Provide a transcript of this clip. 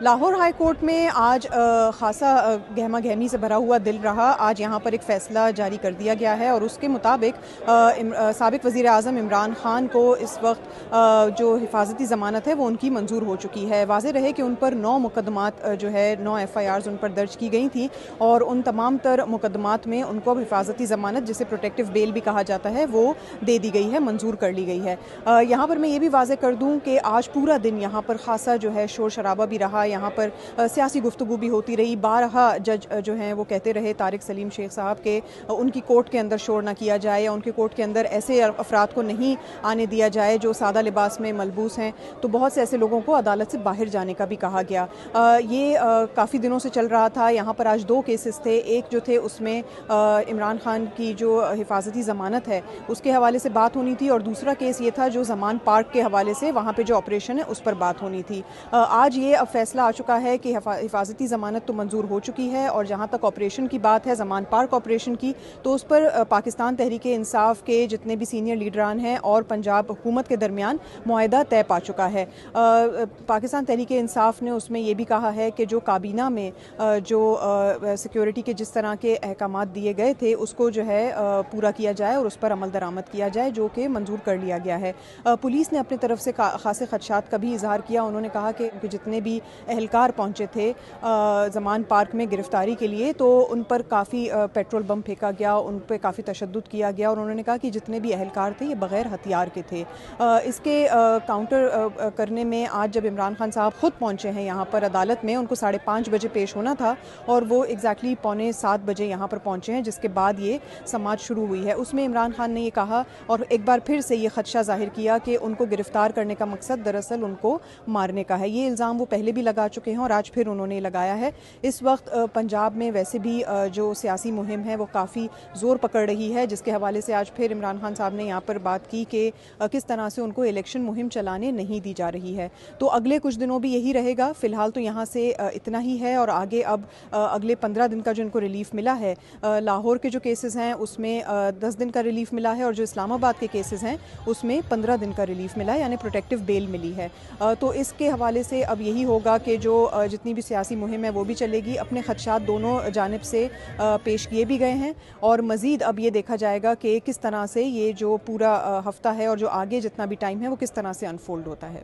Lahore high court में आज खासा गहमा गहमी से भरा हुआ दिल रहा। आज यहाँ पर एक फ़ैसला जारी कर दिया गया है और उसके मुताबिक साबिक़ वज़ीर आज़म इमरान ख़ान को इस वक्त जो हिफाजती ज़मानत है वो उनकी मंजूर हो चुकी है। वाज़ेह रहे कि उन पर 9 मुकदमात जो है 9 FIRs उन पर दर्ज की गई थी और उन तमाम तर मुकदमात में उनको अब हिफाजती ज़मानत, जिसे प्रोटेक्टिव बेल भी कहा जाता है, वो दे दी गई है, मंजूर कर ली गई है। यहाँ पर मैं ये भी वाज़ेह कर दूँ कि आज पूरा दिन यहाँ पर खासा जो है शोर शराबा भी रहा। यहाँ पर सियासी गुफ्तगू भी होती रही। 12 जज जो हैं वो कहते रहे तारिक सलीम शेख साहब के उनकी कोर्ट के अंदर शोर ना किया जाए या उनके कोर्ट के अंदर ऐसे अफराद को नहीं आने दिया जाए जो सादा लिबास में मलबूस हैं। तो बहुत से ऐसे लोगों को अदालत से बाहर जाने का भी कहा गया। ये काफ़ी दिनों से चल रहा था। यहाँ पर आज 2 केसेस थे। एक जो थे उसमें इमरान खान की जो हिफाजती ज़मानत है उसके हवाले से बात होनी थी और दूसरा केस ये था जो ज़मान पार्क के हवाले से वहाँ पर जो ऑपरेशन है उस पर बात होनी थी। आज ये अब फैसला आ चुका है कि हिफाजती ज़मानत तो मंजूर हो चुकी है और जहाँ तक ऑपरेशन की बात है, ज़मान पार्क ऑपरेशन की, तो उस पर पाकिस्तान तहरीक इंसाफ के जितने भी सीनियर लीडरान हैं और पंजाब हुकूमत के दरमियान मुआहदा तय पा चुका है। पाकिस्तान तहरीक इंसाफ ने उसमें ये भी कहा है कि जो काबीना में जो सिक्योरिटी के जिस तरह के अहकामात दिए गए थे उसको जो है पूरा किया जाए और उस पर अमल दरामद किया जाए, जो कि मंजूर कर लिया गया है। पुलिस ने अपनी तरफ से खासे खदशात का भी इजहार किया। उन्होंने कहा कि जितने भी एहलकार पहुंचे थे ज़मान पार्क में गिरफ्तारी के लिए, तो उन पर काफ़ी पेट्रोल बम फेंका गया, उन पर काफ़ी तशद्दुद किया गया और उन्होंने कहा कि जितने भी एहलकार थे ये बग़ैर हथियार के थे। इसके काउंटर करने में आज जब इमरान खान साहब ख़ुद पहुंचे हैं यहाँ पर अदालत में, उनको 5:30 बजे पेश होना था और वो एग्जैक्टली 6:45 बजे यहाँ पर पहुँचे हैं, जिसके बाद ये समाअत शुरू हुई है। उसमें इमरान खान ने ये कहा और एक बार फिर से ये खदशा ज़ाहिर किया कि उनको गिरफ़्तार करने का मकसद दरअसल उनको मारने का है। ये इल्ज़ाम वो पहले भी लगा चुके हैं और आज फिर उन्होंने लगाया है। इस वक्त पंजाब में वैसे भी जो सियासी मुहिम है वो काफ़ी ज़ोर पकड़ रही है, जिसके हवाले से आज फिर इमरान खान साहब ने यहाँ पर बात की कि किस तरह से उनको इलेक्शन मुहिम चलाने नहीं दी जा रही है। तो अगले कुछ दिनों भी यही रहेगा। फ़िलहाल तो यहाँ से इतना ही है और आगे अब अगले 15 दिन का जो इनको रिलीफ मिला है, लाहौर के जो केसेस हैं उसमें 10 दिन का रिलीफ मिला है और जो इस्लामाबाद के केसेस हैं उसमें 15 दिन का रिलीफ मिला है, यानी प्रोटेक्टिव बेल मिली है। तो इसके हवाले से अब यही होगा कि जो जितनी भी सियासी मुहिम है वो भी चलेगी। अपने खदशात दोनों जानिब से पेश किए भी गए हैं और मज़ीद अब ये देखा जाएगा कि किस तरह से ये जो पूरा हफ्ता है और जो आगे जितना भी टाइम है वो किस तरह से अनफोल्ड होता है।